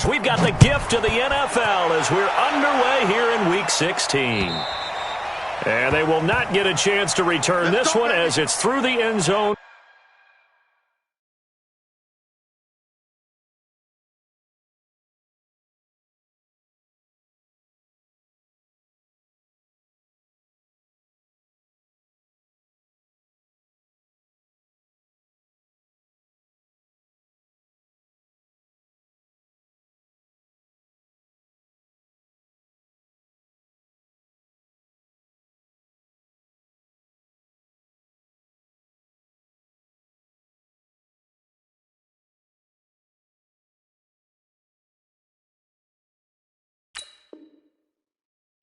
We've got the gift of the NFL as we're underway here in Week 16. And they will not get a chance to return this one as it's through the end zone.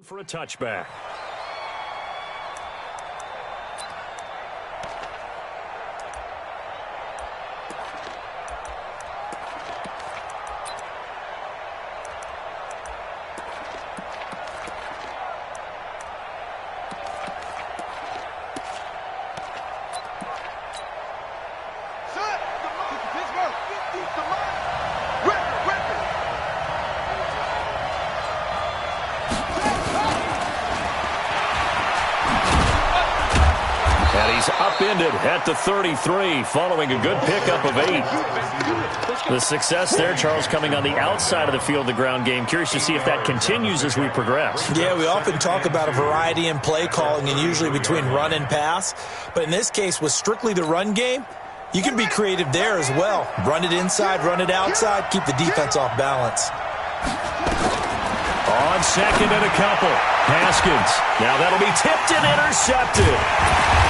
For a touchback. Upended at the 33 following a good pickup of 8. The success there, Charles, coming on the outside of the field, the ground game. Curious to see if that continues as we progress. Yeah, we often talk about a variety in play calling and usually between run and pass. But in this case, with strictly the run game, you can be creative there as well. Run it inside, run it outside, keep the defense off balance. On second and a couple. Haskins. Now that'll be tipped and intercepted.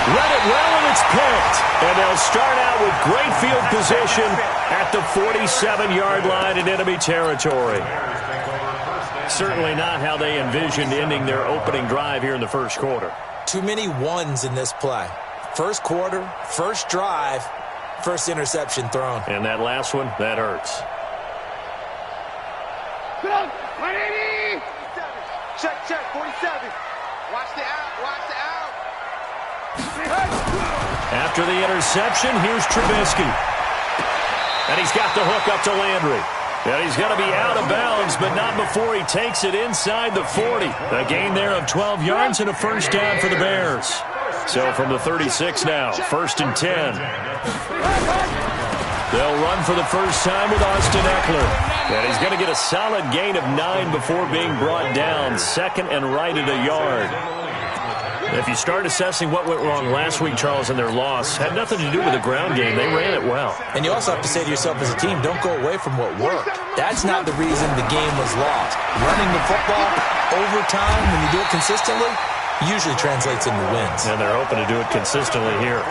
Read it well, and it's picked. And they'll start out with great field position at the 47-yard line in enemy territory. Certainly not how they envisioned ending their opening drive here in the first quarter. Too many ones in this play. First quarter, first drive, first interception thrown. And that last one, that hurts. Put on 180. Check, 47. Watch the out. After the interception, here's Trubisky. And he's got the hook up to Landry. And he's going to be out of bounds, but not before he takes it inside the 40. A gain there of 12 yards and a first down for the Bears. So from the 36 now, 1st and 10. They'll run for the first time with Austin Eckler. And he's going to get a solid gain of 9 before being brought down. Second and right at a yard. If you start assessing what went wrong last week, Charles, in their loss, had nothing to do with the ground game. They ran it well. And you also have to say to yourself as a team, don't go away from what worked. That's not the reason the game was lost. Running the football over time, when you do it consistently, usually translates into wins. And they're hoping to do it consistently here.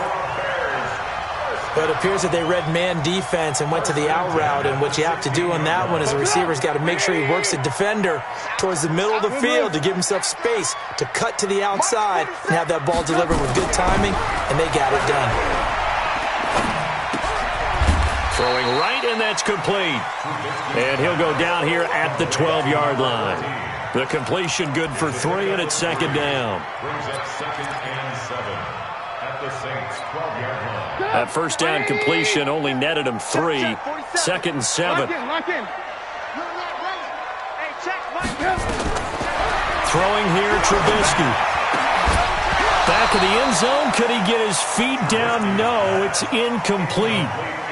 But it appears that they read man defense and went to the out route, and what you have to do on that one is the receiver's got to make sure he works the defender towards the middle of the field to give himself space to cut to the outside and have that ball delivered with good timing, and they got it done. Throwing right, and that's complete. And he'll go down here at the 12-yard line. The completion good for 3, and it's second down. Brings up 2nd and 7 at the Saints' 12-yard line. That first down completion only netted him 3. 2nd and 7. Throwing here, Trubisky. Back of the end zone. Could he get his feet down? No, it's incomplete.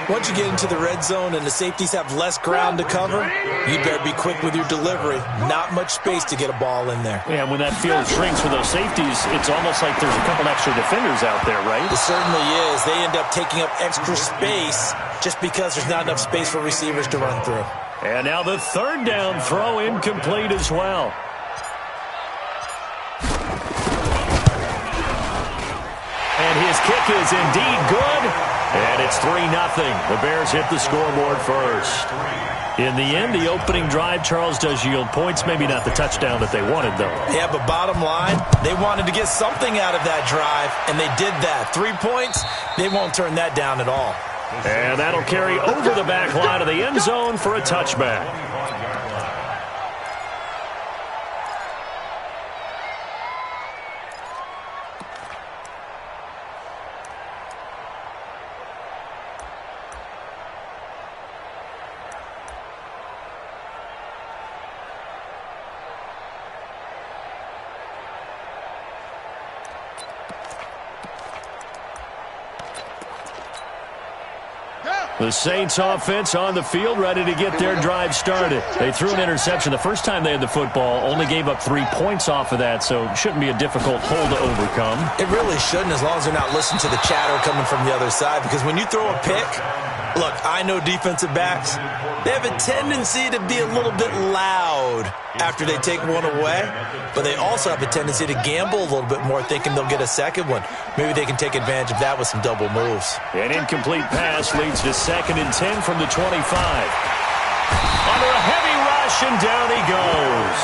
Once you get into the red zone and the safeties have less ground to cover, you better be quick with your delivery. Not much space to get a ball in there. Yeah, when that field shrinks with those safeties, it's almost like there's a couple extra defenders out there, right? It certainly is. They end up taking up extra space just because there's not enough space for receivers to run through. And now the 3rd down throw incomplete as well. And his kick is indeed good. And it's 3-0. The Bears hit the scoreboard first. In the end, the opening drive, Charles, does yield points. Maybe not the touchdown that they wanted, though. Yeah, but bottom line, they wanted to get something out of that drive, and they did that. 3 points, they won't turn that down at all. And that'll carry over the back line of the end zone for a touchback. The Saints offense on the field, ready to get their drive started. They threw an interception the first time they had the football, only gave up 3 points off of that, so it shouldn't be a difficult hole to overcome. It really shouldn't, as long as they're not listening to the chatter coming from the other side, because when you throw a pick, look, I know defensive backs, they have a tendency to be a little bit loud after they take one away, but they also have a tendency to gamble a little bit more, thinking they'll get a second one. Maybe they can take advantage of that with some double moves. An incomplete pass leads to 2nd and 10 from the 25. Under a heavy rush, and down he goes.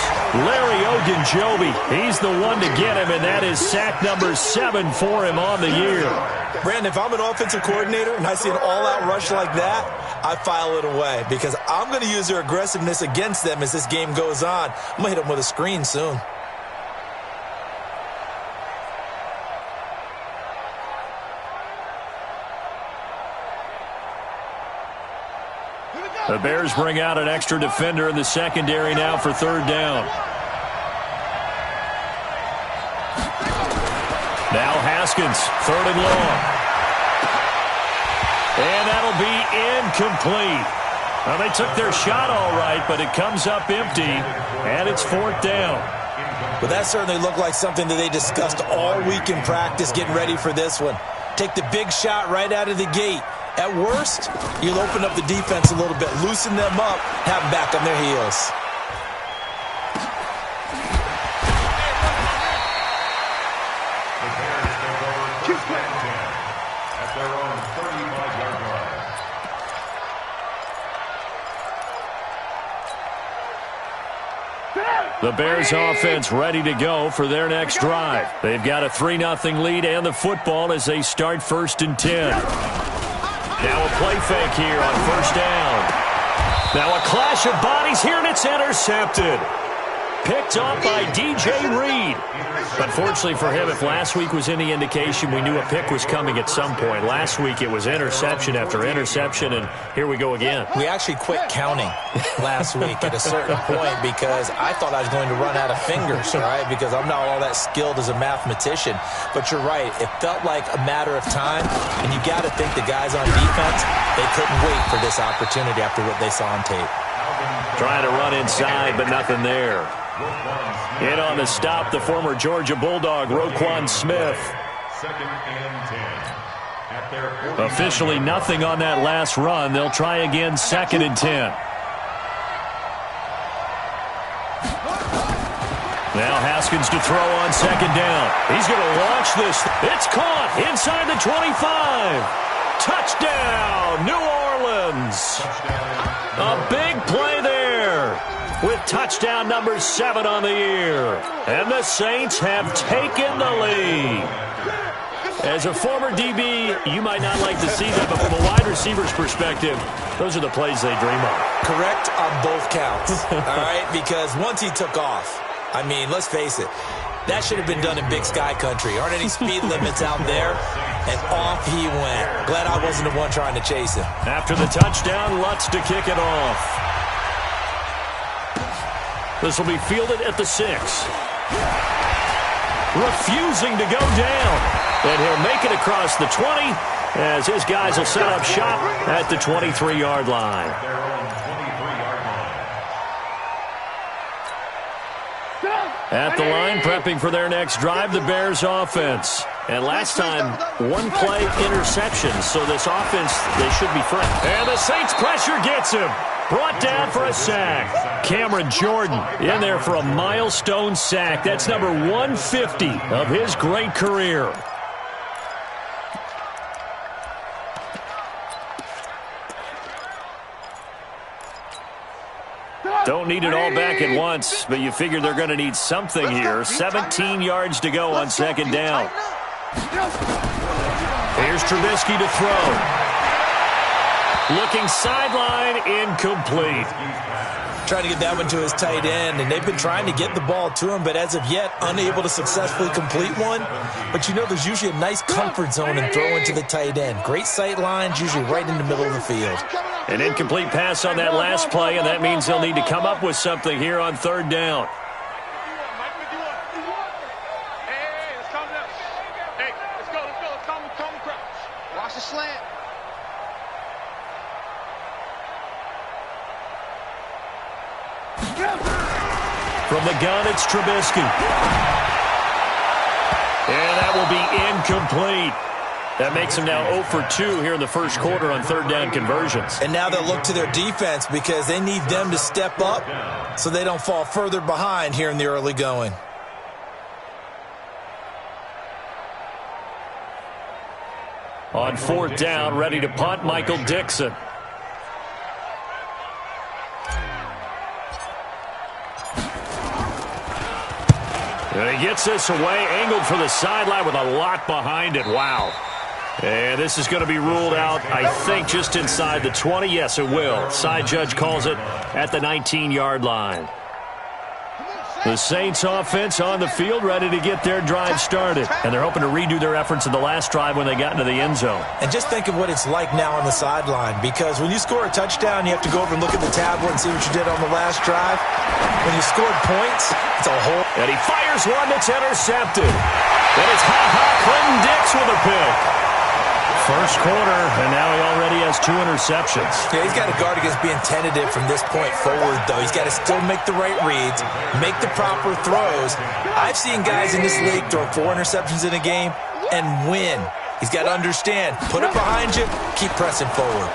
Larry Ogunjobi, he's the one to get him, and that is sack number 7 for him on the year. Brandon, if I'm an offensive coordinator and I see an all-out rush like that, I file it away because I'm going to use their aggressiveness against them as this game goes on. I'm going to hit them with a screen soon. The Bears bring out an extra defender in the secondary now for 3rd down. Now Haskins, 3rd and long. And that'll be incomplete. Well, they took their shot all right, but it comes up empty, and it's 4th down. But that certainly looked like something that they discussed all week in practice, getting ready for this one. Take the big shot right out of the gate. At worst, you'll open up the defense a little bit, loosen them up, have them back on their heels. At their own 35-yard line. The Bears offense ready to go for their next drive. They've got a 3-0 lead and the football as they start 1st and 10. Now a play fake here on 1st down. Now a clash of bodies here, and it's intercepted. Picked off by DJ Reed. But fortunately for him, if last week was any indication, we knew a pick was coming at some point. Last week it was interception after interception, and here we go again. We actually quit counting last week at a certain point because I thought I was going to run out of fingers, all right, because I'm not all that skilled as a mathematician. But you're right. It felt like a matter of time, and you got to think the guys on defense, they couldn't wait for this opportunity after what they saw on tape. Trying to run inside, but nothing there. In on the stop, the former Georgia Bulldog, Roquan Smith. 2nd and 10. At their Officially nothing on that last run. They'll try again 2nd and 10. Now Haskins to throw on 2nd down. He's going to launch this. It's caught inside the 25. Touchdown, New Orleans. A big play there with touchdown number 7 on the year. And the Saints have taken the lead. As a former DB, you might not like to see that, but from a wide receiver's perspective, those are the plays they dream of. Correct on both counts, all right? Because once he took off, I mean, let's face it, that should have been done in Big Sky Country. Aren't any speed limits out there? And off he went. Glad I wasn't the one trying to chase him. After the touchdown, Lutz to kick it off. This will be fielded at the 6. Refusing to go down. And he'll make it across the 20 as his guys will set up shop at the 23-yard line. At the line, prepping for their next drive, the Bears offense. And last time, 1 play interception, so this offense, they should be fresh. And the Saints pressure gets him. Brought down for a sack. Cameron Jordan in there for a milestone sack. That's number 150 of his great career. Don't need it all back at once, but you figure they're going to need something here. 17 yards to go on 2nd down. Here's Trubisky to throw. Looking sideline, incomplete. Trying to get that one to his tight end, and they've been trying to get the ball to him, but as of yet, unable to successfully complete one. But you know, there's usually a nice comfort zone in throwing to the tight end. Great sight lines, usually right in the middle of the field. An incomplete pass on that last play, and that means they'll need to come up with something here on 3rd down. Watch the slant. From the gun, it's Trubisky. And that will be incomplete. That makes him now 0 for 2 here in the first quarter on third down conversions. And now they'll look to their defense because they need them to step up so they don't fall further behind here in the early going. On fourth down, ready to punt, Michael Dixon. And he gets this away, angled for the sideline with a lot behind it. Wow. And this is going to be ruled out, I think, just inside the 20. Yes, it will. Side judge calls it at the 19-yard line. The Saints offense on the field, ready to get their drive started. And they're hoping to redo their efforts in the last drive when they got into the end zone. And just think of what it's like now on the sideline, because when you score a touchdown, you have to go over and look at the tablet and see what you did on the last drive. When you scored points, it's a whole... And he fires one that's intercepted. And it's Clinton Dix with a pick. First quarter, and now he already has 2 interceptions. Yeah, he's got to guard against being tentative from this point forward, though. He's got to still make the right reads, make the proper throws. I've seen guys in this league throw 4 interceptions in a game and win. He's got to understand, put it behind you, keep pressing forward.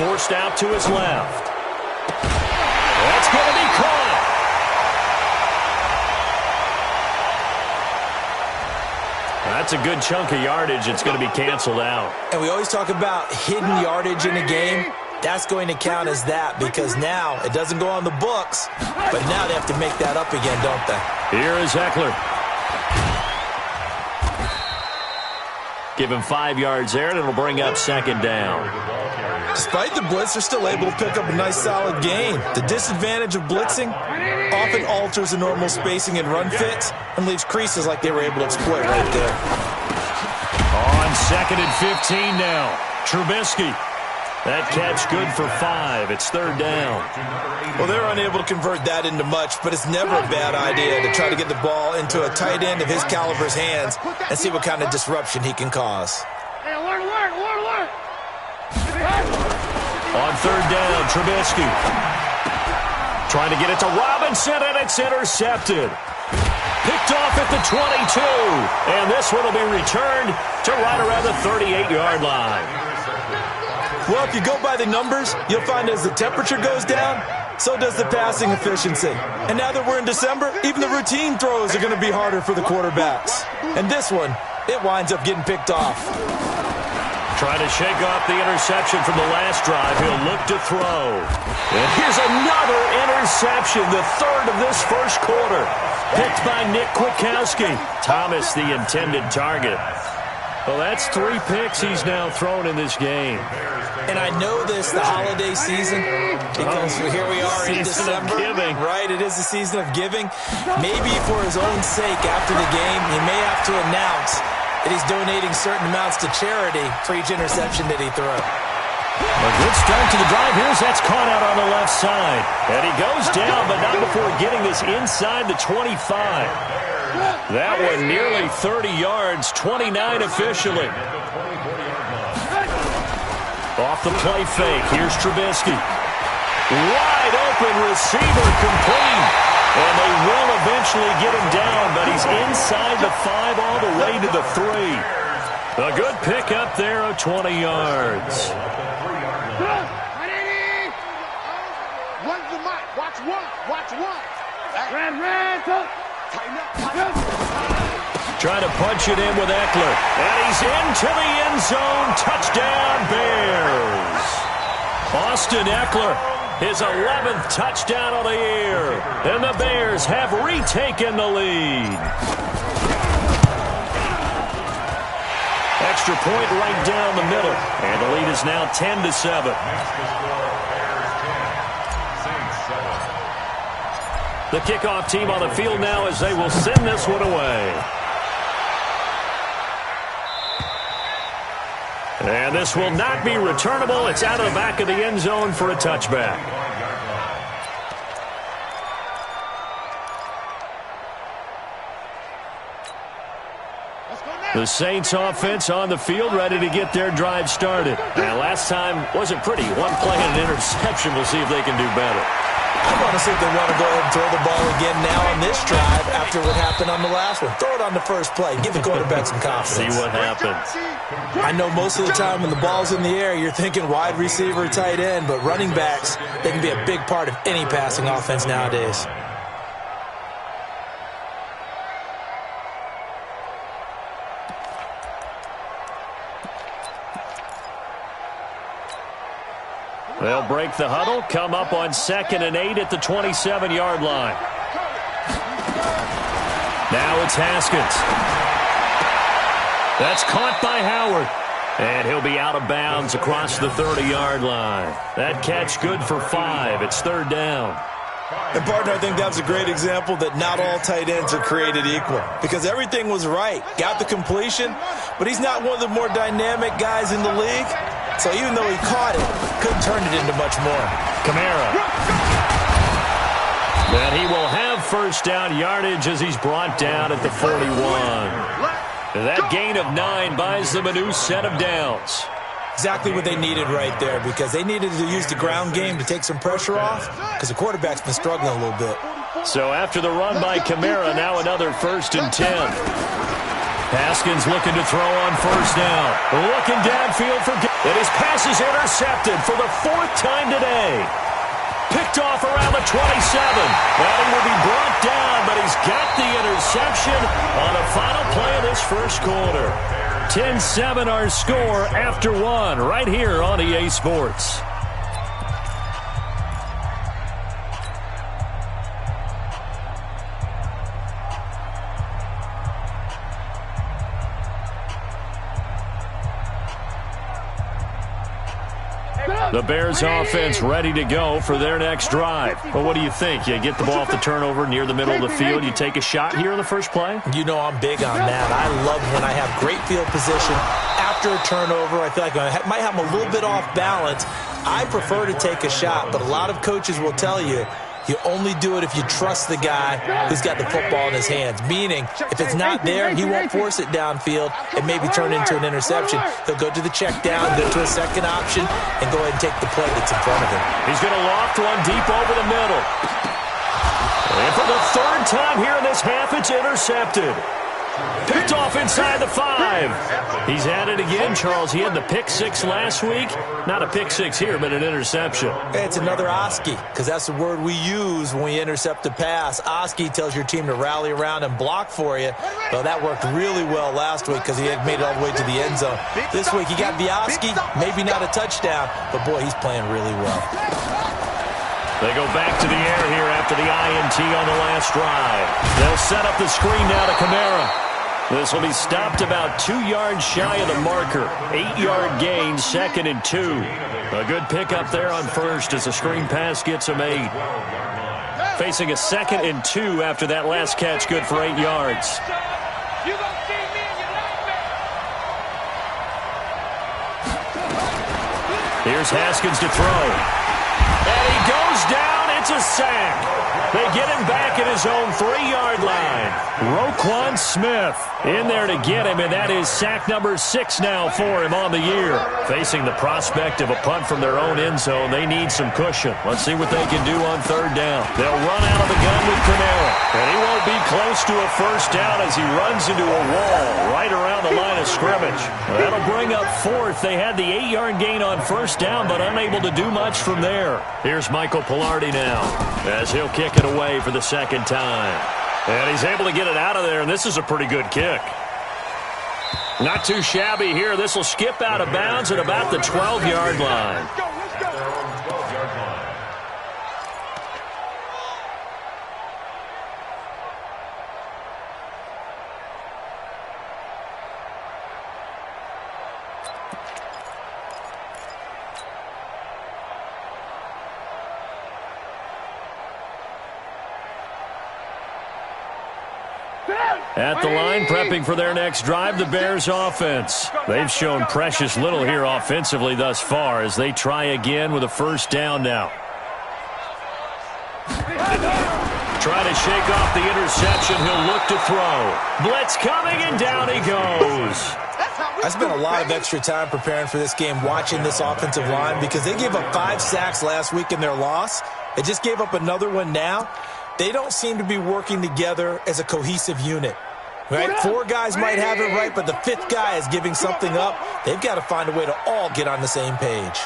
Forced out to his left. That's going to be caught. That's a good chunk of yardage. It's going to be canceled out. And we always talk about hidden yardage in a game. That's going to count as that because now it doesn't go on the books, but now they have to make that up again, don't they? Here is Eckler. Give him 5 yards there, and it'll bring up second down. Despite the blitz, they're still able to pick up a nice, solid gain. The disadvantage of blitzing often alters the normal spacing and run fits and leaves creases like they were able to exploit right there. On 2nd and 15 now. Trubisky. That catch good for 5. It's third down. Well, they're unable to convert that into much, but it's never a bad idea to try to get the ball into a tight end of his caliber's hands and see what kind of disruption he can cause. Hey, alert. On third down, Trubisky. Trying to get it to Robinson, and it's intercepted. Picked off at the 22. And this one will be returned to right around the 38-yard line. Well, if you go by the numbers, you'll find as the temperature goes down, so does the passing efficiency. And now that we're in December, even the routine throws are going to be harder for the quarterbacks. And this one, it winds up getting picked off. Trying to shake off the interception from the last drive. He'll look to throw. And here's another interception, the third of this first quarter. Picked by Nick Kwiatkowski. Thomas, the intended target. Well, that's 3 picks he's now thrown in this game. And I know this, the holiday season, because here we are in December. Giving. Right, it is the season of giving. Maybe for his own sake after the game, he may have to announce that he's donating certain amounts to charity for each interception that he threw. A good start to the drive. Here's that's caught out on the left side. And he goes down, but not before getting this inside the 25. That one nearly 30 yards, 29 officially. Off the play fake, here's Trubisky. Wide open receiver complete. And they will eventually get him down, but he's inside the 5 all the way to the 3. A good pick up there of 20 yards. One's the mic. Watch one. Red, tighten up. Trying to punch it in with Eckler. And he's into the end zone. Touchdown, Bears. Austin Eckler, his 11th touchdown of the year. And the Bears have retaken the lead. Extra point right down the middle. And the lead is now 10-7. The kickoff team on the field now as they will send this one away. And this will not be returnable. It's out of the back of the end zone for a touchback. Let's go now. The Saints offense on the field, ready to get their drive started. And last time wasn't pretty. One play and an interception. We'll see if they can do better. I want to see if they want to go ahead and throw the ball again now on this drive after what happened on the last one. Throw it on the first play. Give the quarterback some confidence. See what happens. I know most of the time when the ball's in the air, you're thinking wide receiver, tight end, but running backs, they can be a big part of any passing offense nowadays. They'll break the huddle, come up on 2nd and 8 at the 27-yard line. Now it's Haskins. That's caught by Howard. And he'll be out of bounds across the 30-yard line. That catch good for 5. It's 3rd down. And, partner, I think that was a great example that not all tight ends are created equal. Because everything was right. Got the completion, but he's not one of the more dynamic guys in the league. So even though he caught it, couldn't turn it into much more. Kamara. And he will have first down yardage as he's brought down at the 41. That gain of 9 buys them a new set of downs. Exactly what they needed right there, because they needed to use the ground game to take some pressure off, because the quarterback's been struggling a little bit. So after the run by Kamara, now another 1st and 10. Haskins looking to throw on first down. Looking downfield for... And his pass is intercepted for the 4th time today. Picked off around the 27. And he will be brought down, but he's got the interception on the final play of this first quarter. 10-7 our score after 1 right here on EA Sports. The Bears offense ready to go for their next drive. But what do you think? You get the ball off the turnover near the middle of the field. You take a shot here in the first play? You know I'm big on that. I love when I have great field position. After a turnover, I feel like I might have them a little bit off balance. I prefer to take a shot, but a lot of coaches will tell you, you only do it if you trust the guy who's got the football in his hands. Meaning, if it's not there, he won't force it downfield and maybe turn into an interception. He'll go to the check down, go to a second option, and go ahead and take the play that's in front of him. He's going to loft one deep over the middle. And for the 3rd time here in this half, it's intercepted. Picked off inside the 5. He's at it again, Charles. He had the pick 6 last week. Not a pick 6 here, but an interception. It's another Oski, because that's the word we use when we intercept a pass. Oski tells your team to rally around and block for you. Well, that worked really well last week because he had made it all the way to the end zone. This week he got the Oski, maybe not a touchdown, but boy, he's playing really well. They go back to the air here after the INT on the last drive. They'll set up the screen now to Kamara. This will be stopped about 2 yards shy of the marker. 8-yard gain, 2nd and 2. A good pickup there on first as the screen pass gets him 8. Facing a 2nd and 2 after that last catch, good for 8 yards. Here's Haskins to throw. And he goes down. It's a sack. They get him back at his own 3-yard line. Roquan Smith in there to get him, and that is sack number 6 now for him on the year. Facing the prospect of a punt from their own end zone, they need some cushion. Let's see what they can do on 3rd down. They'll run out of the gun with Kamara, and he won't be close to a first down as he runs into a wall right around the line of scrimmage. That'll bring up 4th. They had the 8-yard gain on first down, but unable to do much from there. Here's Michael Pilardi now as he'll kick it away for the 2nd time. And he's able to get it out of there, and this is a pretty good kick. Not too shabby here. This will skip out of bounds at about the 12-yard line. At the line, prepping for their next drive, the Bears offense. They've shown precious little here offensively thus far as they try again with a first down now. Trying to shake off the interception. He'll look to throw. Blitz coming, and down he goes. I spent a lot of extra time preparing for this game watching this offensive line because they gave up 5 sacks last week in their loss. They just gave up another one now. They don't seem to be working together as a cohesive unit. Right? 4 guys might have it right, but the 5th guy is giving something up. They've got to find a way to all get on the same page.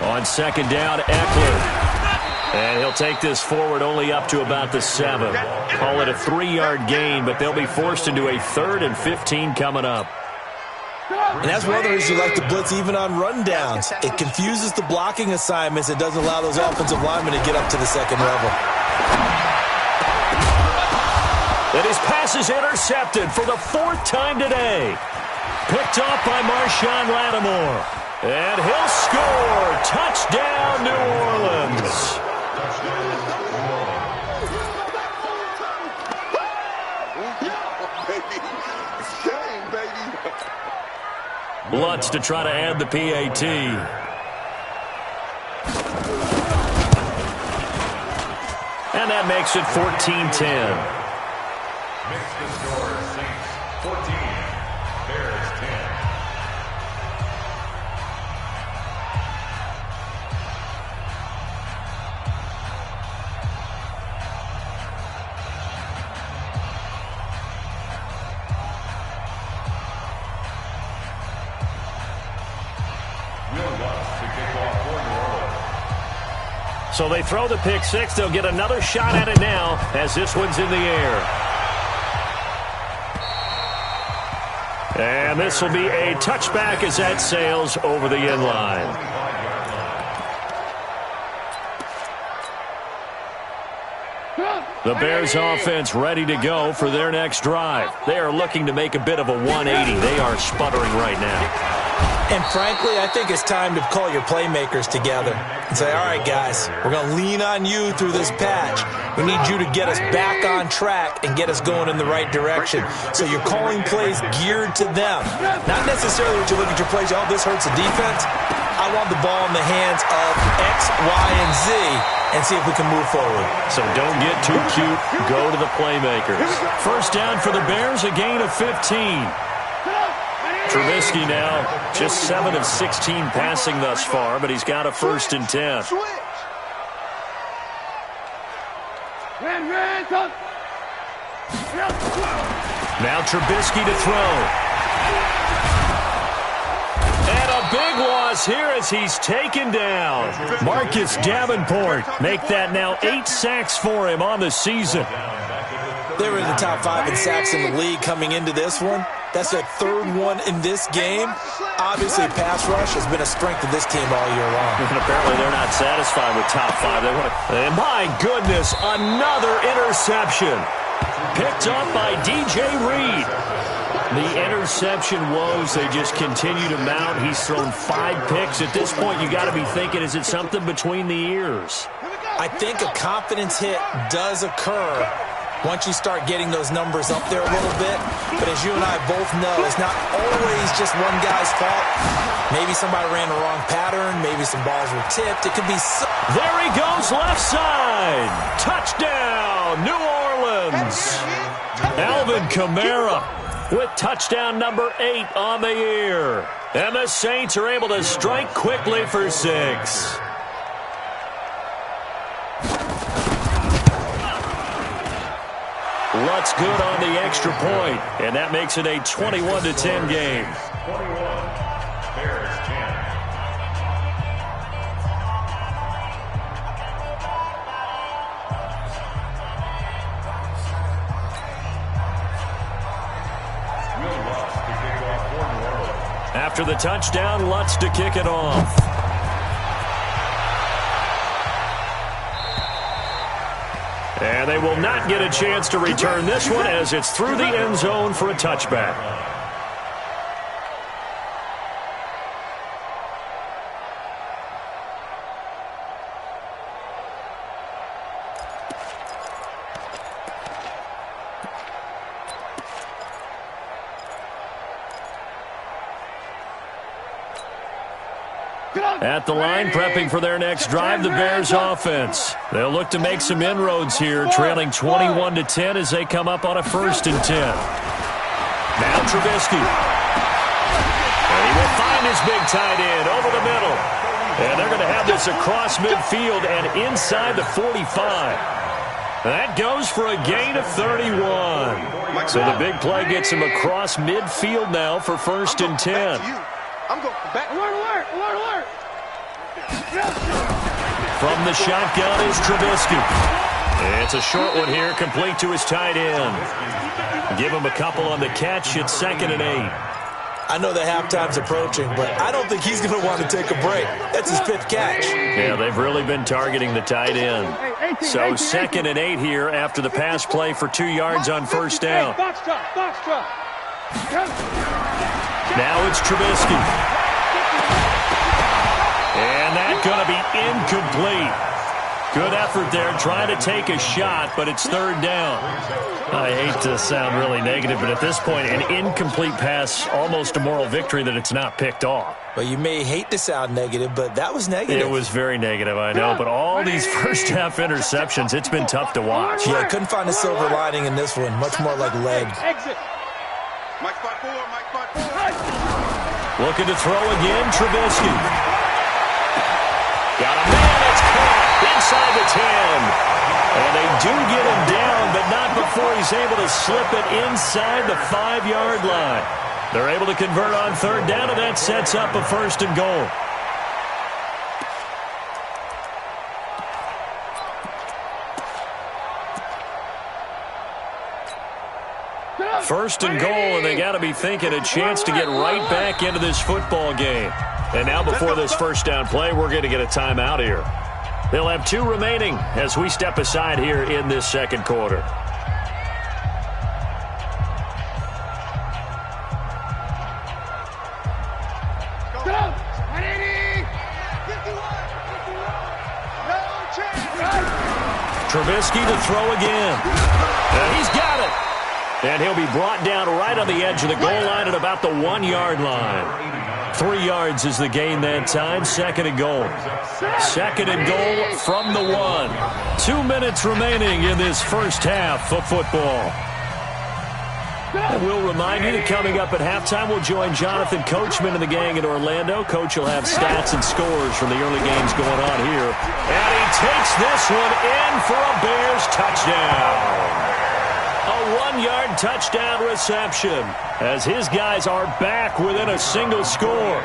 On second down, Eckler. And he'll take this forward only up to about the 7. Call it a 3-yard gain, but they'll be forced into a 3rd and 15 coming up. And that's one of the reasons you like to blitz even on rundowns. It confuses the blocking assignments. It doesn't allow those offensive linemen to get up to the second level. And his pass is intercepted for the 4th time today. Picked off by Marshawn Lattimore. And he'll score. Touchdown, New Orleans. Lutz to try to add the PAT. And that makes it 14-10. Makes the score Saints 14, Bears 10. So they throw the pick 6. They'll get another shot at it now as this one's in the air. And this will be a touchback as that sails over the end line. The Bears offense ready to go for their next drive. They are looking to make a bit of a 180. They are sputtering right now. And frankly, I think it's time to call your playmakers together and say, all right, guys, we're going to lean on you through this patch. We need you to get us back on track and get us going in the right direction. So you're calling plays geared to them. Not necessarily what you look at your plays, oh, this hurts the defense. I want the ball in the hands of X, Y, and Z and see if we can move forward. So don't get too cute. Go to the playmakers. First down for the Bears, a gain of 15. Trubisky now just 7 of 16 passing thus far, but he's got a 1st and 10. Now Trubisky to throw. And a big loss here as he's taken down. Marcus Davenport make that now 8 sacks for him on the season. They were in the top 5 in sacks in the league coming into this one. That's their 3rd one in this game. Obviously, pass rush has been a strength of this team all year long. And apparently they're not satisfied with top 5. They want to... And my goodness, another interception. Picked up by DJ Reed. The interception woes, they just continue to mount. He's thrown 5 picks. At this point, you got to be thinking, is it something between the ears? I think a confidence hit does occur once you start getting those numbers up there a little bit. But as you and I both know, it's not always just one guy's fault. Maybe somebody ran the wrong pattern. Maybe some balls were tipped. It could be... There he goes, left side. Touchdown, New Orleans. Alvin Kamara with touchdown number 8 on the year. And the Saints are able to strike quickly for 6. Lutz good on the extra point, and that makes it a 21-10 game. 21, Bears 10. Will Lutz to kick off for New Orleans. After the touchdown, Lutz to kick it off. And they will not get a chance to return this one as it's through the end zone for a touchback. At the line, prepping for their next drive, the Bears offense. They'll look to make some inroads here, trailing 21-10 as they come up on a 1st and 10. Now Trubisky. And he will find his big tight end over the middle. And they're going to have this across midfield and inside the 45. That goes for a gain of 31. So the big play gets him across midfield now for 1st and 10. I'm going back. Alert, alert, alert, alert. From the shotgun is Trubisky. It's a short one here, complete to his tight end. Give him a couple on the catch. It's 2nd and 8. I know that halftime's approaching, but I don't think he's going to want to take a break. That's his 5th catch. Yeah, they've really been targeting the tight end. So 2nd and 8 here after the pass play for 2 yards on 1st down. Box truck. Now it's Trubisky. And that's going to be incomplete. Good effort there, trying to take a shot, but it's 3rd down. I hate to sound really negative, but at this point, an incomplete pass, almost a moral victory that it's not picked off. Well, you may hate to sound negative, but that was negative. It was very negative, I know, but all these first-half interceptions, it's been tough to watch. Yeah, I couldn't find a silver lining in this one, much more like lead. Exit. Mike 5-4. Looking to throw again, Trubisky. Got a man, it's caught inside the 10. And they do get him down, but not before he's able to slip it inside the 5-yard line. They're able to convert on 3rd down, and that sets up a 1st and goal. First and goal, and they got to be thinking a chance to get right back into this football game. And now before this 1st down play, we're going to get a timeout here. They'll have 2 remaining as we step aside here in this 2nd quarter. Trubisky to throw again. And he's got it. And he'll be brought down right on the edge of the goal line at about the 1-yard line. 3 yards is the gain that time. 2nd and goal. 2nd and goal from the 1. 2 minutes remaining in this first half of football. And we'll remind you that coming up at halftime, we'll join Jonathan Coachman and the gang in Orlando. Coach will have stats and scores from the early games going on here. And he takes this one in for a Bears touchdown. A 1-yard touchdown reception as his guys are back within a single score.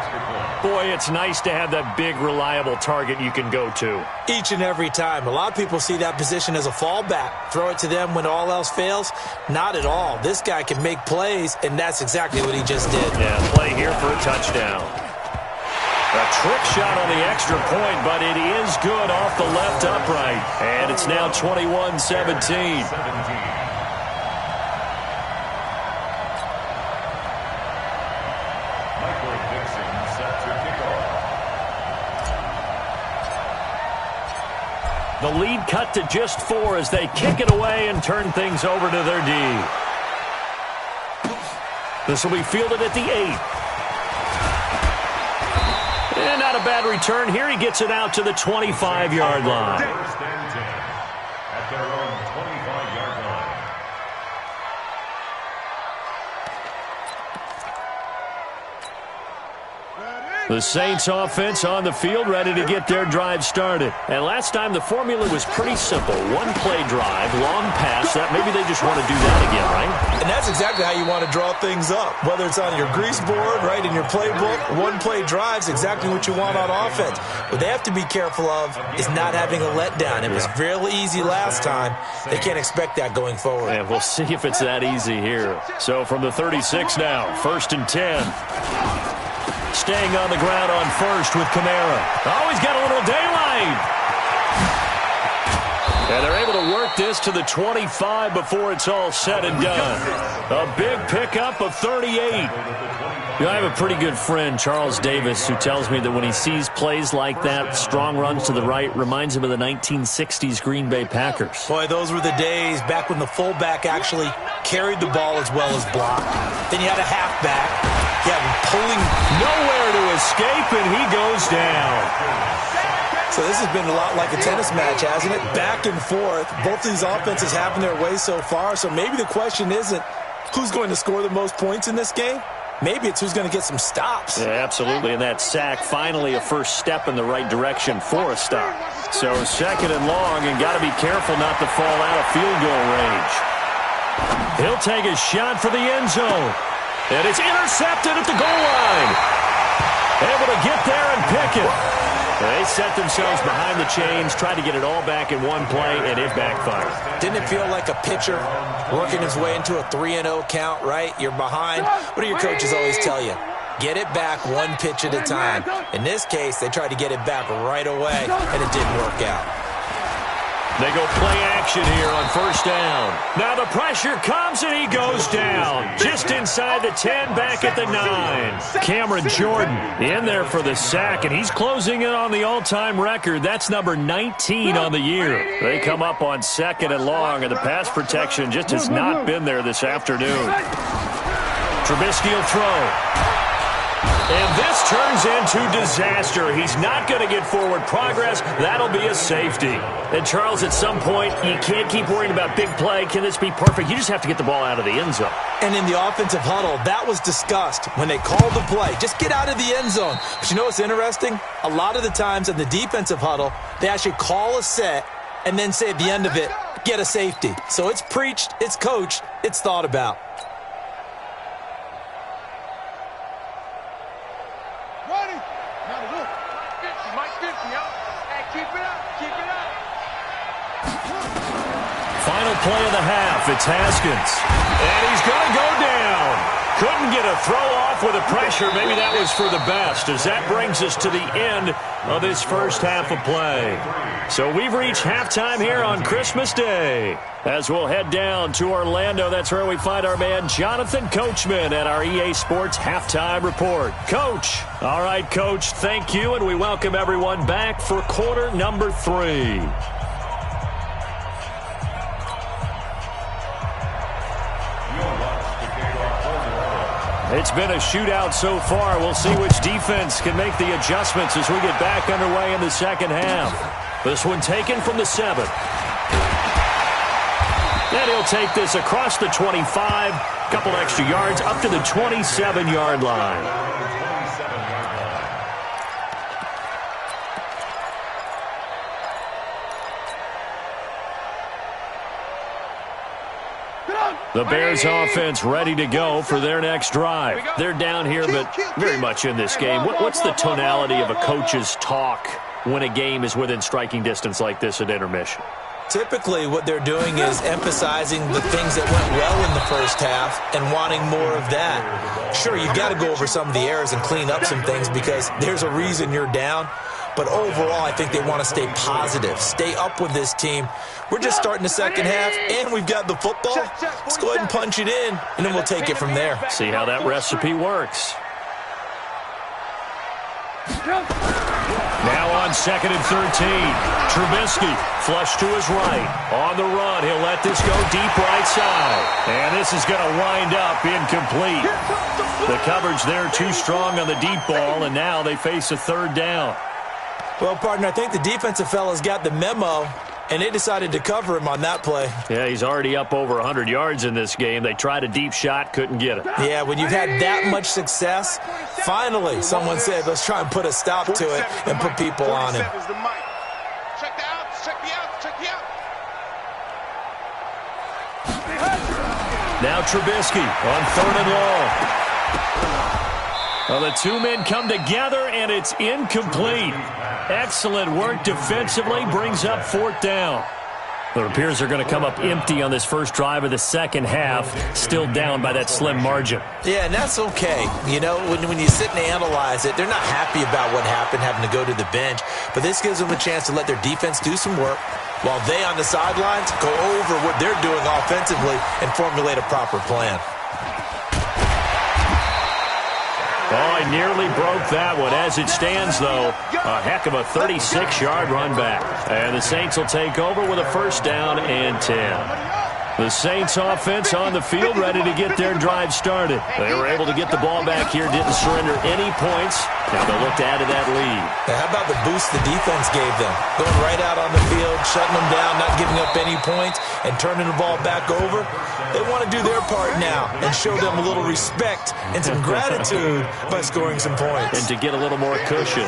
Boy, it's nice to have that big, reliable target you can go to. Each and every time. A lot of people see that position as a fallback. Throw it to them when all else fails. Not at all. This guy can make plays, and that's exactly what he just did. Yeah, play here for a touchdown. A trick shot on the extra point, but it is good off the left upright. And it's now 21-17. The lead cut to just 4 as they kick it away and turn things over to their D. This will be fielded at the 8. And not a bad return here. He gets it out to the 25-yard line. At their own 25-yard line. The Saints offense on the field, ready to get their drive started. And last time the formula was pretty simple. 1-play drive, long pass. That maybe they just want to do that again, right? And that's exactly how you want to draw things up. Whether it's on your grease board, right, in your playbook, 1-play drive's exactly what you want on offense. What they have to be careful of is not having a letdown. It was real easy last time. They can't expect that going forward. And we'll see if it's that easy here. So from the 36 now, 1st and 10. Staying on the ground on 1st with Kamara. Oh, he's got a little daylight. And they're able to work this to the 25 before it's all said and done. A big pickup of 38. You know, I have a pretty good friend, Charles Davis, who tells me that when he sees plays like that, strong runs to the right, reminds him of the 1960s Green Bay Packers. Boy, those were the days back when the fullback actually carried the ball as well as blocked. Then you had a halfback. Yeah, pulling nowhere to escape, and he goes down. So this has been a lot like a tennis match, hasn't it? Back and forth. Both of these offenses having their way so far. So maybe the question isn't who's going to score the most points in this game. Maybe it's who's going to get some stops. Yeah, absolutely. And that sack, finally a first step in the right direction for a stop. So second and long, and got to be careful not to fall out of field goal range. He'll take a shot for the end zone. And it's intercepted at the goal line. Able to get there and pick it. They set themselves behind the chains, tried to get it all back in one play, and it backfired. Didn't it feel like a pitcher working his way into a 3-0 count, right? You're behind. What do your coaches always tell you? Get it back one pitch at a time. In this case, they tried to get it back right away, and it didn't work out. They go play action here on first down. Now the pressure comes and he goes down. Just inside the 10, back at the 9. Cameron Jordan in there for the sack, and he's closing in on the all-time record. That's number 19 on the year. They come up on second and long, and the pass protection just has not been there this afternoon. Trubisky will throw. And this turns into disaster. He's not going to get forward progress. That'll be a safety. And, Charles, at some point, you can't keep worrying about big play. Can this be perfect? You just have to get the ball out of the end zone. And in the offensive huddle, that was discussed when they called the play. Just get out of the end zone. But you know what's interesting? A lot of the times in the defensive huddle, they actually call a set and then say at the end of it, get a safety. So it's preached, it's coached, it's thought about. Final play of the half, it's Haskins. And he's going to go down. Couldn't get a throw off with the pressure. Maybe that was for the best, as that brings us to the end of this first half of play. So we've reached halftime here on Christmas Day. As we'll head down to Orlando, that's where we find our man Jonathan Coachman at our EA Sports Halftime Report. Coach. All right, Coach, thank you, and we welcome everyone back for quarter number 3. It's been a shootout so far. We'll see which defense can make the adjustments as we get back underway in the second half. This one taken from the 7. And he'll take this across the 25. Couple extra yards up to the 27-yard line. The Bears offense ready to go for their next drive. They're down here, but very much in this game. What's the tonality of a coach's talk when a game is within striking distance like this at intermission? Typically, what they're doing is emphasizing the things that went well in the first half and wanting more of that. Sure, you've got to go over some of the errors and clean up some things because there's a reason you're down. But overall, I think they want to stay positive, stay up with this team. We're just starting the second half, and we've got the football. Let's go ahead and punch it in, and then we'll take it from there. See how that recipe works. Now on second and 13, Trubisky flush to his right. On the run, he'll let this go deep right side. And this is going to wind up incomplete. The coverage there too strong on the deep ball, and now they face a third down. Well, partner, I think the defensive fellas got the memo, and they decided to cover him on that play. Yeah, he's already up over 100 yards in this game. They tried a deep shot, couldn't get it. Yeah, when you've had that much success, finally someone said, let's try and put a stop to it and put people on him. Now Trubisky on third and long. Well, the two men come together, and it's incomplete. Excellent work defensively, brings up fourth down. It appears they're going to come up empty on this first drive of the second half, still down by that slim margin. Yeah, and that's okay. You know, when you sit and analyze it, they're not happy about what happened, having to go to the bench. But this gives them a chance to let their defense do some work while they on the sidelines go over what they're doing offensively and formulate a proper plan. Oh, I nearly broke that one. As it stands, though, a heck of a 36-yard run back. And the Saints will take over with a first down and 10. The Saints offense on the field ready to get their drive started. They were able to get the ball back here, didn't surrender any points. Now they'll look to add to that lead. How about the boost the defense gave them? Going right out on the field, shutting them down, not giving up any points, and turning the ball back over. They want to do their part now and show them a little respect and some gratitude by scoring some points. And to get a little more cushion.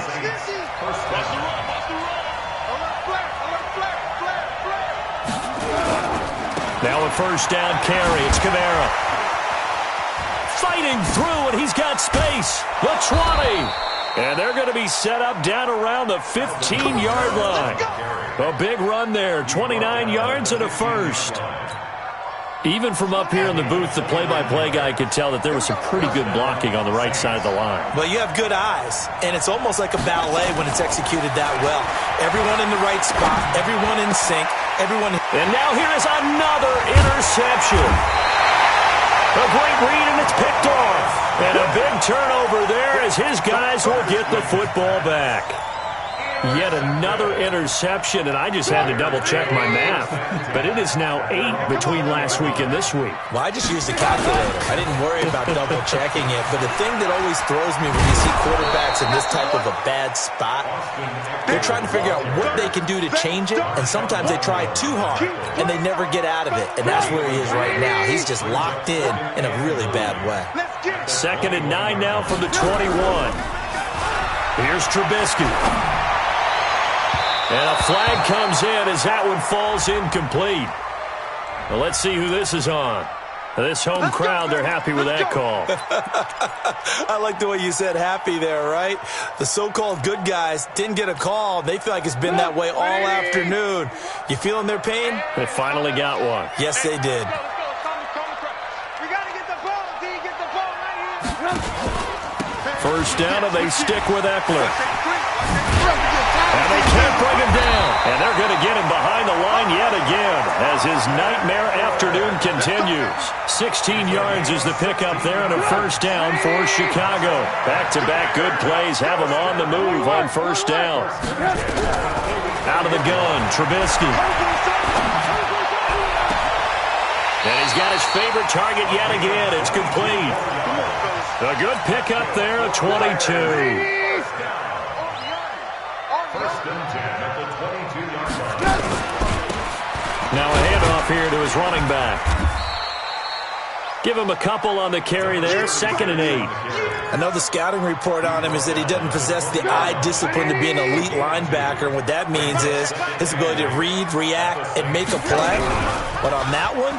Now a first down carry. It's Kamara. Fighting through, and he's got space. The 20. And they're going to be set up down around the 15-yard line. A big run there. 29 yards and a first. Even from up here in the booth, the play-by-play guy could tell that there was some pretty good blocking on the right side of the line. Well, you have good eyes, and it's almost like a ballet when it's executed that well. Everyone in the right spot, everyone in sync, everyone. And now here is another interception. A great read, and it's picked off. And a big turnover there as his guys will get the football back. Yet another interception, and I just had to double-check my math. But it is now 8 between last week and this week. Well, I just used the calculator. I didn't worry about double-checking it. But the thing that always throws me when you see quarterbacks in this type of a bad spot, they're trying to figure out what they can do to change it, and sometimes they try too hard, and they never get out of it. And that's where he is right now. He's just locked in a really bad way. 2nd and 9 now from the 21. Here's Trubisky. And a flag comes in as that one falls incomplete. Well, let's see who this is on. This home crowd, they're happy with that call. I like the way you said happy there, right? The so-called good guys didn't get a call. They feel like it's been that way all afternoon. You feeling their pain? They finally got one. Yes, they did. First down, and they stick with Eckler. And they can't bring him down. And they're going to get him behind the line yet again as his nightmare afternoon continues. 16 yards is the pickup there and a first down for Chicago. Back-to-back good plays have them on the move on first down. Out of the gun, Trubisky. And he's got his favorite target yet again. It's complete. A good pickup there, a 22. First and 10 at the 22-yard line. Now a handoff here to his running back. Give him a couple on the carry there, 2nd and 8. I know the scouting report on him is that he doesn't possess the eye discipline to be an elite linebacker. And what that means is his ability to read, react, and make a play. But on that one,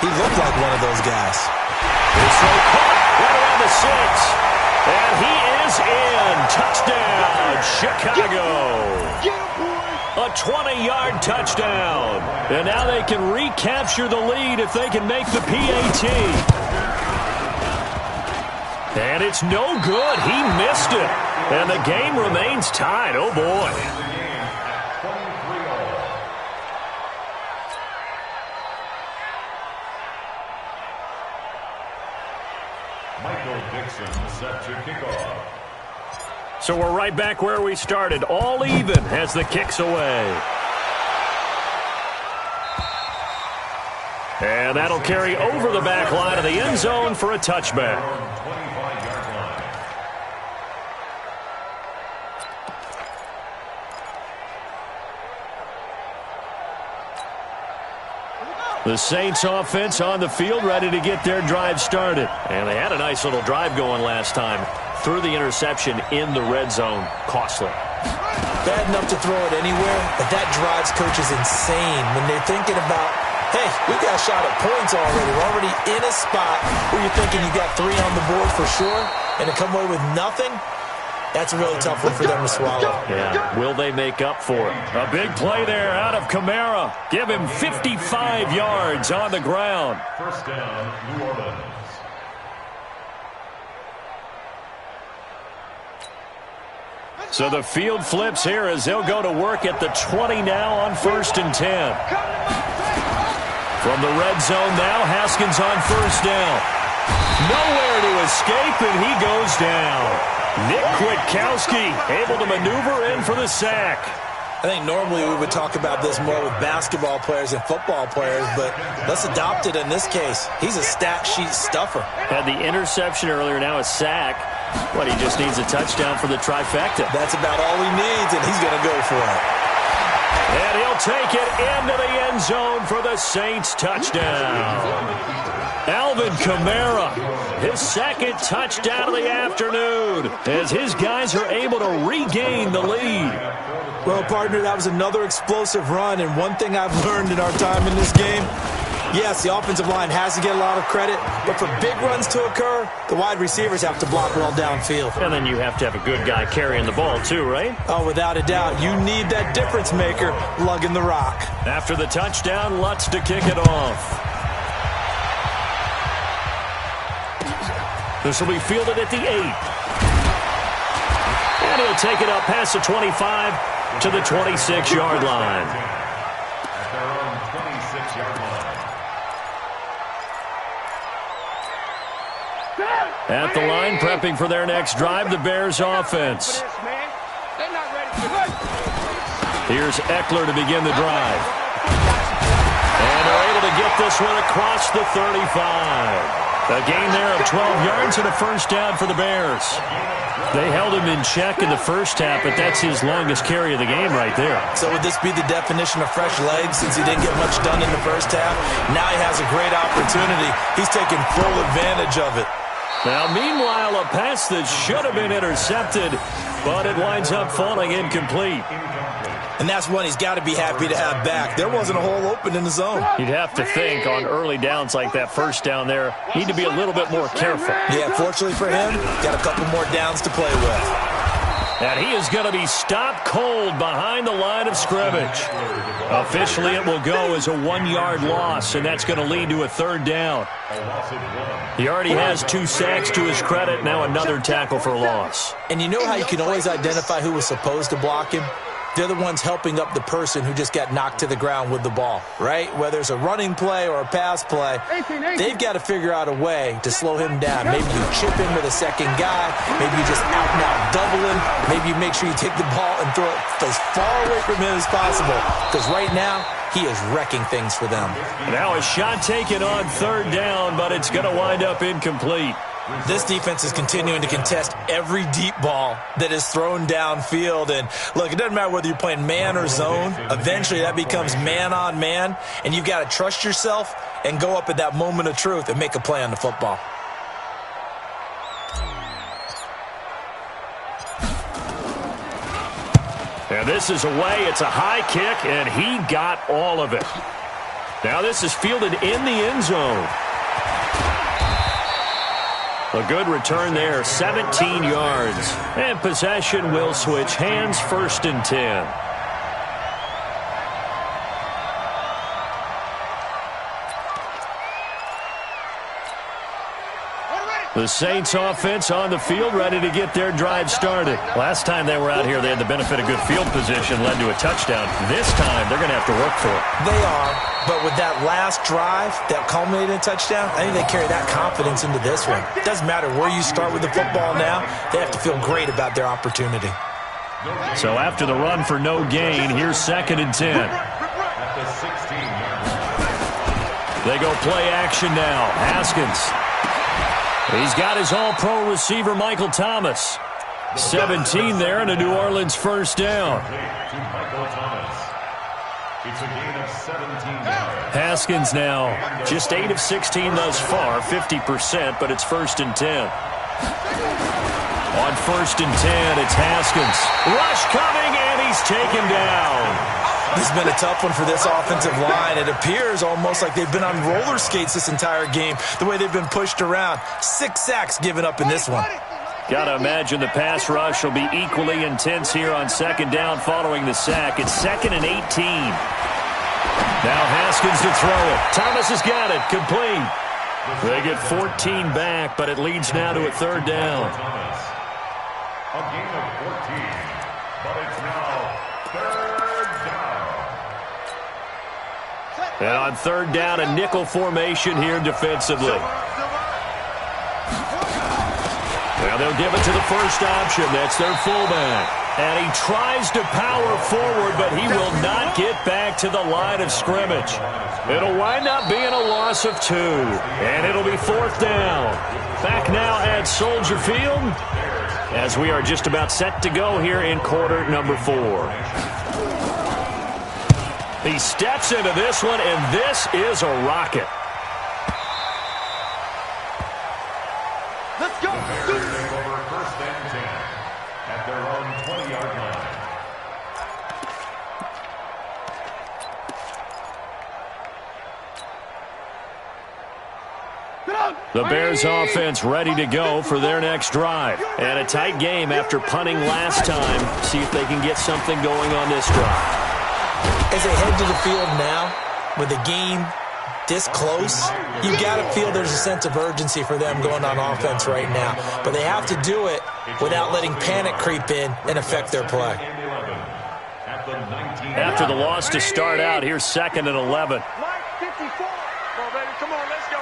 he looked like one of those guys. It's so caught right around the 6. And he is in. Touchdown, Chicago. A 20-yard touchdown. And now they can recapture the lead if they can make the PAT. And it's no good. He missed it. And the game remains tied. Oh, boy. Set to kick off. So we're right back where we started. All even as the kick's away. And that'll carry over the back line of the end zone for a touchback. 25-yard line. The Saints offense on the field, ready to get their drive started. And they had a nice little drive going last time. Threw the interception in the red zone. Costly. Bad enough to throw it anywhere, but that drives coaches insane when they're thinking about, hey, we got a shot at points already. We're already in a spot where you're thinking you got 3 on the board for sure, and to come away with nothing, that's a really tough one for them to swallow. Yeah, will they make up for it? A big play there out of Kamara. Give him 55 yards on the ground. First down, New Orleans. So the field flips here as they'll go to work at the 20 now on 1st and 10. From the red zone now, Haskins on first down. Nowhere to escape, and he goes down. Nick Kwiatkowski able to maneuver in for the sack. I think normally we would talk about this more with basketball players and football players, but let's adopt it in this case. He's a stat sheet stuffer. Had the interception earlier, now a sack. But he just needs a touchdown for the trifecta. That's about all he needs, and he's going to go for it. And he'll take it into the end zone for the Saints touchdown. Alvin Kamara, his second touchdown of the afternoon, as his guys are able to regain the lead. Well, partner, that was another explosive run, and one thing I've learned in our time in this game, yes, the offensive line has to get a lot of credit, but for big runs to occur, the wide receivers have to block well downfield. And then you have to have a good guy carrying the ball too, right? Oh, without a doubt. You need that difference maker lugging the rock. After the touchdown, Lutz to kick it off. This will be fielded at the 8. And he'll take it up past the 25 to the 26-yard line. At their own 26-yard line. At the line, prepping for their next drive, the Bears offense. Here's Eckler to begin the drive. And they're able to get this one across the 35. A gain there of 12 yards and a first down for the Bears. They held him in check in the first half, but that's his longest carry of the game right there. So would this be the definition of fresh legs since he didn't get much done in the first half? Now he has a great opportunity. He's taking full advantage of it. Now, meanwhile, a pass that should have been intercepted, but it winds up falling incomplete. And that's one he's got to be happy to have back. There wasn't a hole open in the zone. You'd have to think on early downs like that first down there, need to be a little bit more careful. Yeah, fortunately for him, got a couple more downs to play with. And he is going to be stopped cold behind the line of scrimmage. Officially, it will go as a 1-yard loss, and that's going to lead to a third down. He already has 2 sacks to his credit, now another tackle for loss. And you know how you can always identify who was supposed to block him? They're the ones helping up the person who just got knocked to the ground with the ball, right? Whether it's a running play or a pass play, they've got to figure out a way to slow him down. Maybe you chip him with a second guy. Maybe you just out-and-out double him. Maybe you make sure you take the ball and throw it as far away from him as possible. Because right now, he is wrecking things for them. Now a shot taken on third down, but it's going to wind up incomplete. This defense is continuing to contest every deep ball that is thrown downfield. And, look, it doesn't matter whether you're playing man or zone. Eventually, that becomes man-on-man, and you've got to trust yourself and go up at that moment of truth and make a play on the football. And this is away. It's a high kick, and he got all of it. Now this is fielded in the end zone. A good return there, 17 yards. And possession will switch hands, 1st and 10. The Saints offense on the field, ready to get their drive started. Last time they were out here, they had the benefit of good field position, led to a touchdown. This time, they're going to have to work for it. They are, but with that last drive that culminated in a touchdown, I think they carry that confidence into this one. It doesn't matter where you start with the football now. They have to feel great about their opportunity. So after the run for no gain, here's 2nd and 10. At the 16-yard line. They go play action now. Haskins. He's got his all-pro receiver, Michael Thomas. 17 there and a New Orleans first down. To Michael Thomas. It's a gain of 17 yards. Haskins now just 8 of 16 thus far, 50%, but it's 1st and 10. On 1st and 10, it's Haskins. Rush coming, and he's taken down. This has been a tough one for this offensive line. It appears almost like they've been on roller skates this entire game, the way they've been pushed around. 6 sacks given up in this one. Got to imagine the pass rush will be equally intense here on 2nd down following the sack. It's 2nd and 18. Now Haskins to throw it. Thomas has got it. Complete. They get 14 back, but it leads now to a 3rd down. A gain of 14, but it's now 3rd down. And on 3rd down, a nickel formation here defensively. Now they'll give it to the first option. That's their fullback. And he tries to power forward, but he will not get back to the line of scrimmage. It'll wind up being a loss of 2. And it'll be 4th down. Back now at Soldier Field as we are just about set to go here in quarter number 4. He steps into this one, and this is a rocket. Let's go. Over 1st and 10 at their own 20-yard line. The Bears offense ready to go for their next drive. And a tight game after punting last time. See if they can get something going on this drive. As they head to the field now, with the game this close, you got to feel there's a sense of urgency for them going on offense right now. But they have to do it without letting panic creep in and affect their play. After the loss to start out, here's 2nd and 11. Mike 54. Come on, baby. Come on, let's go.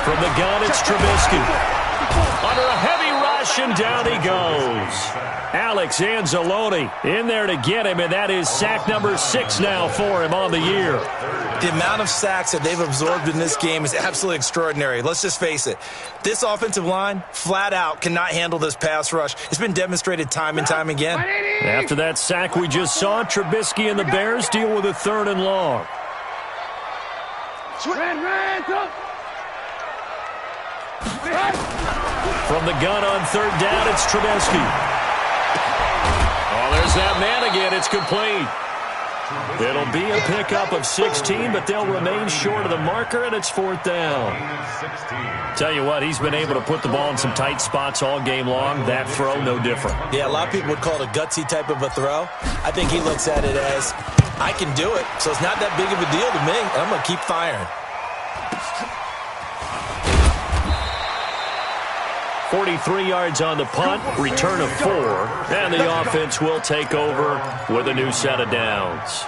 From the gun, it's Trubisky. Under a heavy rush, and down he goes. Alex Anzalone in there to get him, and that is sack number 6 now for him on the year. The amount of sacks that they've absorbed in this game is absolutely extraordinary. Let's just face it. This offensive line, flat out, cannot handle this pass rush. It's been demonstrated time and time again. After that sack we just saw, Trubisky and the Bears deal with a 3rd and long. From the gun on 3rd down, it's Trubisky. Oh, there's that man again. It's complete. It'll be a pickup of 16, but they'll remain short of the marker, and it's 4th down. Tell you what, he's been able to put the ball in some tight spots all game long. That throw, no different. Yeah, a lot of people would call it a gutsy type of a throw. I think he looks at it as, I can do it, so it's not that big of a deal to me, and I'm going to keep firing. 43 yards on the punt, return of 4, and the offense will take over with a new set of downs.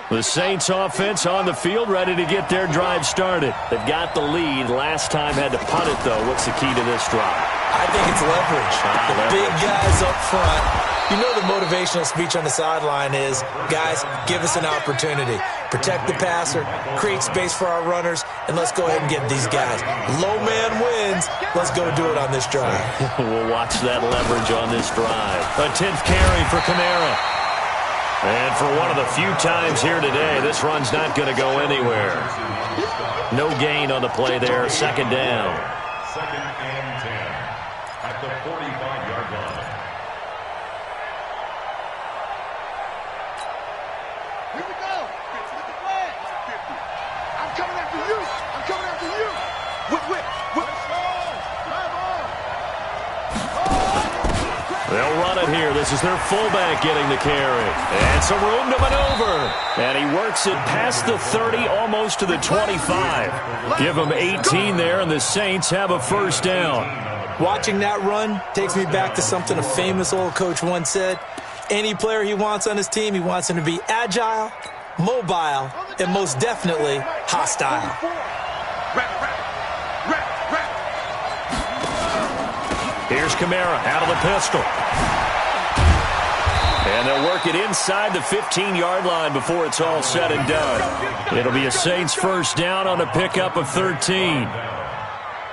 The Saints offense on the field, ready to get their drive started. They've got the lead. Last time had to punt it, though. What's the key to this drive? I think it's leverage. The big guys up front. You know the motivational speech on the sideline is, guys, give us an opportunity. Protect the passer, create space for our runners, and let's go ahead and get these guys. Low man wins. Let's go do it on this drive. We'll watch that leverage on this drive. A 10th carry for Kamara. And for one of the few times here today, this run's not going to go anywhere. No gain on the play there. 2nd down. 2nd and 10 at the 45-yard line. Here we go. With the flag. I'm coming after you. I'm coming after you. Whip. They'll run it here. This is their fullback getting the carry. And some room to maneuver. And he works it past the 30, almost to the 25. Give him 18 there, and the Saints have a 1st down. Watching that run takes me back to something a famous old coach once said. Any player he wants on his team, he wants him to be agile, mobile, and most definitely hostile. Here's Kamara out of the pistol. And they'll work it inside the 15-yard line before it's all said and done. It'll be a Saints 1st down on a pickup of 13.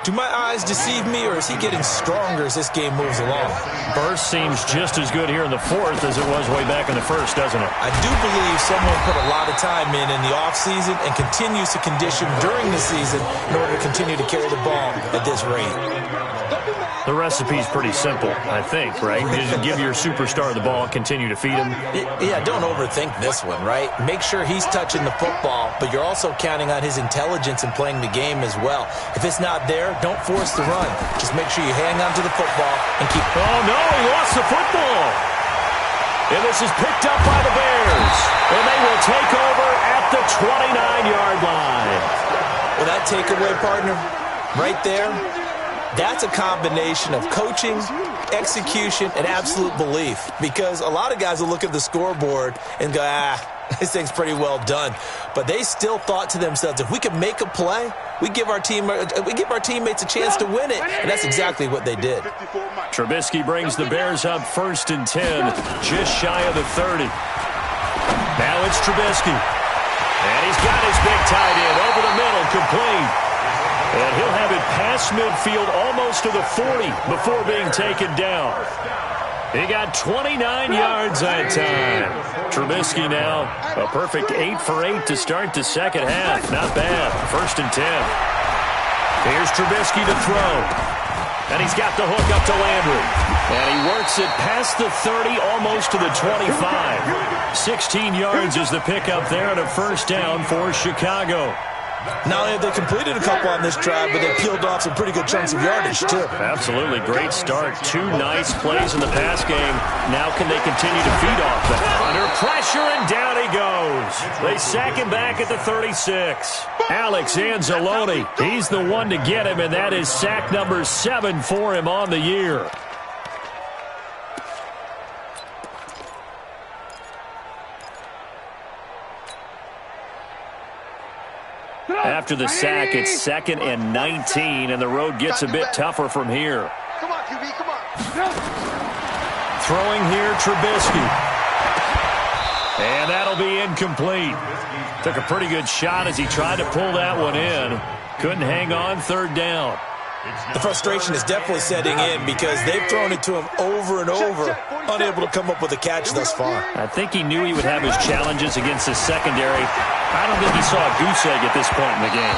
Do my eyes deceive me, or is he getting stronger as this game moves along? Burst seems just as good here in the 4th as it was way back in the 1st, doesn't it? I do believe someone put a lot of time in the offseason and continues to condition during the season in order to continue to carry the ball at this rate. The recipe's pretty simple, I think, right? You just give your superstar the ball, continue to feed him. Yeah, don't overthink this one, right? Make sure he's touching the football, but you're also counting on his intelligence in playing the game as well. If it's not there, don't force the run. Just make sure you hang on to the football and keep... Oh, no, he lost the football. And this is picked up by the Bears. And they will take over at the 29-yard line. Well, that takeaway, partner, right there, That's a combination of coaching, execution, and absolute belief. Because a lot of guys will look at the scoreboard and go, this thing's pretty well done. But they still thought to themselves, if we can make a play, we give our teammates a chance to win it. And that's exactly what they did. Trubisky brings the Bears up 1st and 10, just shy of the 30. Now it's Trubisky. And he's got his big tight end over the middle, complete. And he'll have it past midfield almost to the 40 before being taken down. He got 29 yards that time. Trubisky now a perfect 8 for 8 to start the second half. Not bad. 1st and 10. Here's Trubisky to throw. And he's got the hook up to Landry. And he works it past the 30, almost to the 25. 16 yards is the pickup there, and a 1st down for Chicago. Not only have they completed a couple on this drive, but they peeled off some pretty good chunks of yardage, too. Absolutely. Great start. 2 nice plays in the pass game. Now can they continue to feed off that? Under pressure, and down he goes. They sack him back at the 36. Alex Anzalone, he's the one to get him, and that is sack number 7 for him on the year. After the sack, it's 2nd and 19, and the road gets a bit tougher from here. Come on, QB, come on. Throwing here, Trubisky. And that'll be incomplete. Took a pretty good shot as he tried to pull that one in. Couldn't hang on, 3rd down. The frustration is definitely setting in because they've thrown it to him over and over, unable to come up with a catch thus far. I think he knew he would have his challenges against the secondary. I don't think he saw a goose egg at this point in the game.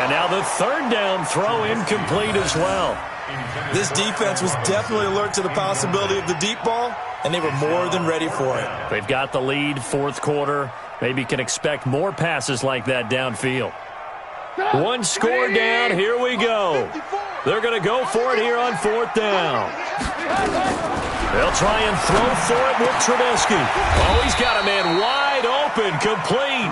And now the 3rd down throw incomplete as well. This defense was definitely alert to the possibility of the deep ball, and they were more than ready for it. They've got the lead, 4th quarter. Maybe can expect more passes like that downfield. 1 score down, here we go. They're going to go for it here on 4th down. They'll try and throw for it with Trubisky. Oh, he's got a man wide open, complete.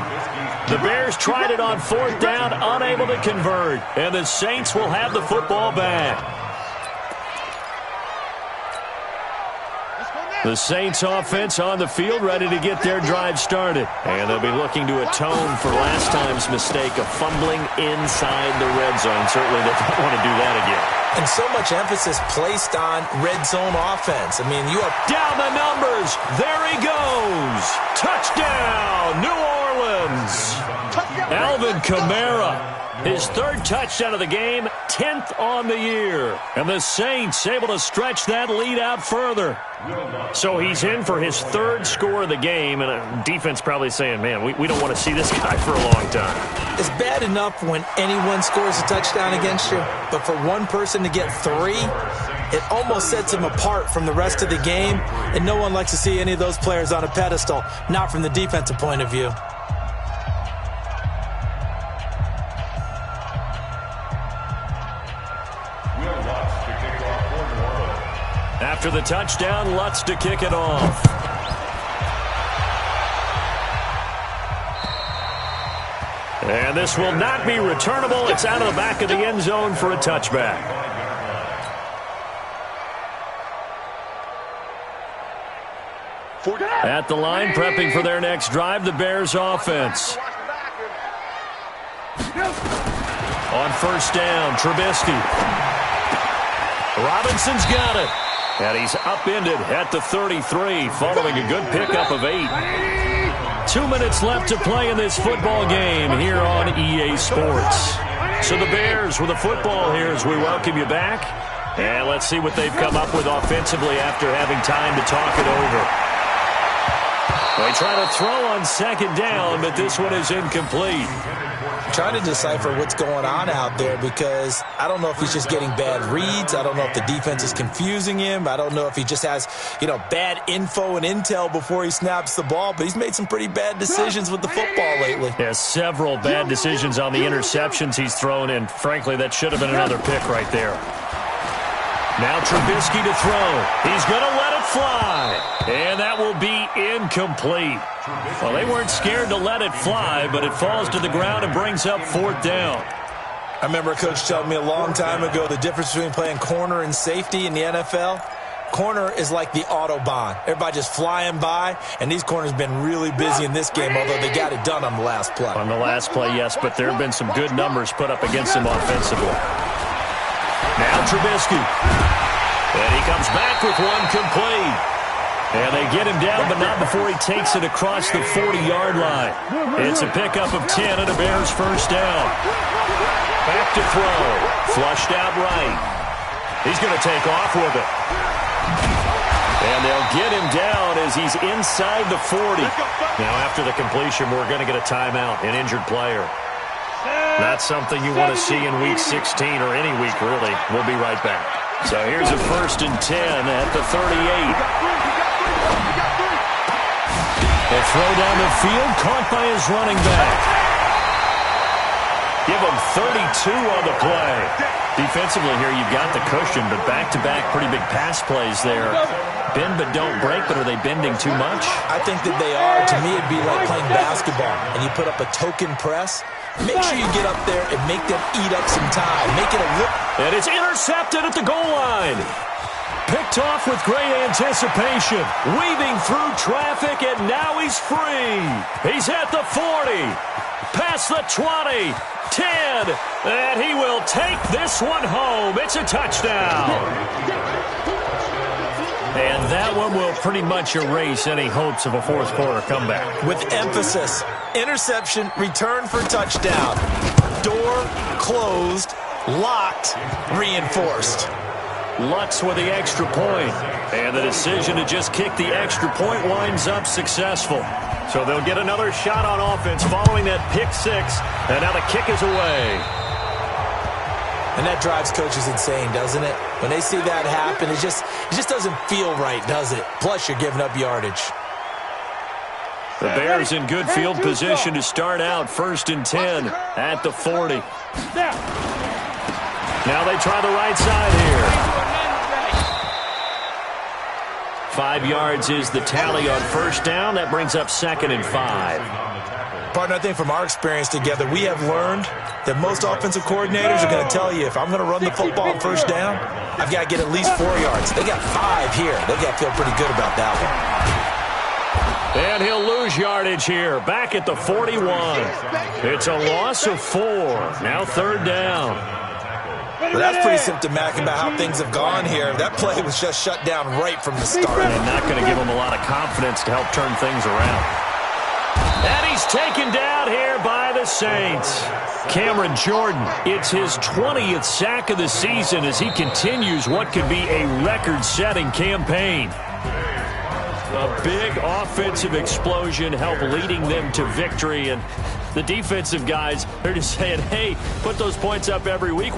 The Bears tried it on 4th down, unable to convert. And the Saints will have the football back. The Saints offense on the field, ready to get their drive started. And they'll be looking to atone for last time's mistake of fumbling inside the red zone. Certainly they don't want to do that again. And so much emphasis placed on red zone offense. I mean, you are down the numbers. There he goes. Touchdown, New Orleans. Alvin Kamara. His 3rd touchdown of the game, 10th on the year. And the Saints able to stretch that lead out further. So he's in for his 3rd score of the game, and a defense probably saying, man, we don't want to see this guy for a long time. It's bad enough when anyone scores a touchdown against you, but for one person to get 3, it almost sets him apart from the rest of the game, and no one likes to see any of those players on a pedestal, not from the defensive point of view. After the touchdown, Lutz to kick it off. And this will not be returnable. It's out of the back of the end zone for a touchback. At the line, prepping for their next drive, the Bears offense. On 1st down, Trubisky. Robinson's got it. And he's upended at the 33, following a good pickup of 8. 2 minutes left to play in this football game here on EA Sports. So the Bears with the football here as we welcome you back. And let's see what they've come up with offensively after having time to talk it over. They try to throw on 2nd down, but this one is incomplete. Trying to decipher what's going on out there because I don't know if he's just getting bad reads. I don't know if the defense is confusing him. I don't know if he just has, bad info and intel before he snaps the ball. But he's made some pretty bad decisions with the football lately. Yeah, several bad decisions on the interceptions he's thrown, and frankly, that should have been another pick right there. Now Trubisky to throw. He's going to let it fly. And that will be incomplete. Well, they weren't scared to let it fly, but it falls to the ground and brings up 4th down. I remember a coach telling me a long time ago the difference between playing corner and safety in the NFL. Corner is like the Autobahn. Everybody just flying by, and these corners have been really busy in this game, although they got it done on the last play. On the last play, yes, but there have been some good numbers put up against him offensively. Now Trubisky. And he comes back with one complete. And they get him down, but not before he takes it across the 40-yard line. It's a pickup of 10 and a Bears first down. Back to throw. Flushed out right. He's going to take off with it. And they'll get him down as he's inside the 40. Now, after the completion, we're going to get a timeout, an injured player. Not something you want to see in Week 16 or any week, really. We'll be right back. So here's a 1st and 10 at the 38. A throw down the field, caught by his running back. Give him 32 on the play. Defensively here, you've got the cushion, but back-to-back pretty big pass plays there. Bend but don't break, but are they bending too much? I think that they are. To me, it'd be like playing basketball, and you put up a token press. Make sure you get up there and make them eat up some time. Make it a look. And it's intercepted at the goal line. Picked off with great anticipation. Weaving through traffic, and now he's free. He's at the 40. Past the 20. 10. And he will take this one home. It's a touchdown. And that one will pretty much erase any hopes of a fourth quarter comeback. With emphasis. Interception, return for touchdown. Door closed, locked, reinforced. Lutz with the extra point. And the decision to just kick the extra point winds up successful. So they'll get another shot on offense following that pick six. And now the kick is away. And that drives coaches insane, doesn't it? When they see that happen, it just doesn't feel right, does it? Plus, you're giving up yardage. The Bears in good field position to start out 1st and 10 at the 40. Now they try the right side here. 5 yards is the tally on first down. That brings up 2nd and 5. Partner, I think from our experience together, we have learned that most offensive coordinators are going to tell you, if I'm going to run the football on first down, I've got to get at least 4 yards. They got 5 here. They got to feel pretty good about that one. And he'll lose yardage here, back at the 41. It's a loss of 4. Now 3rd down. Well, that's pretty symptomatic about how things have gone here. That play was just shut down right from the start. And not going to give him a lot of confidence to help turn things around. And he's taken down here by the Saints. Cameron Jordan, it's his 20th sack of the season as he continues what could be a record-setting campaign. A big offensive explosion helped leading them to victory. And the defensive guys, they're just saying, hey, put those points up every week.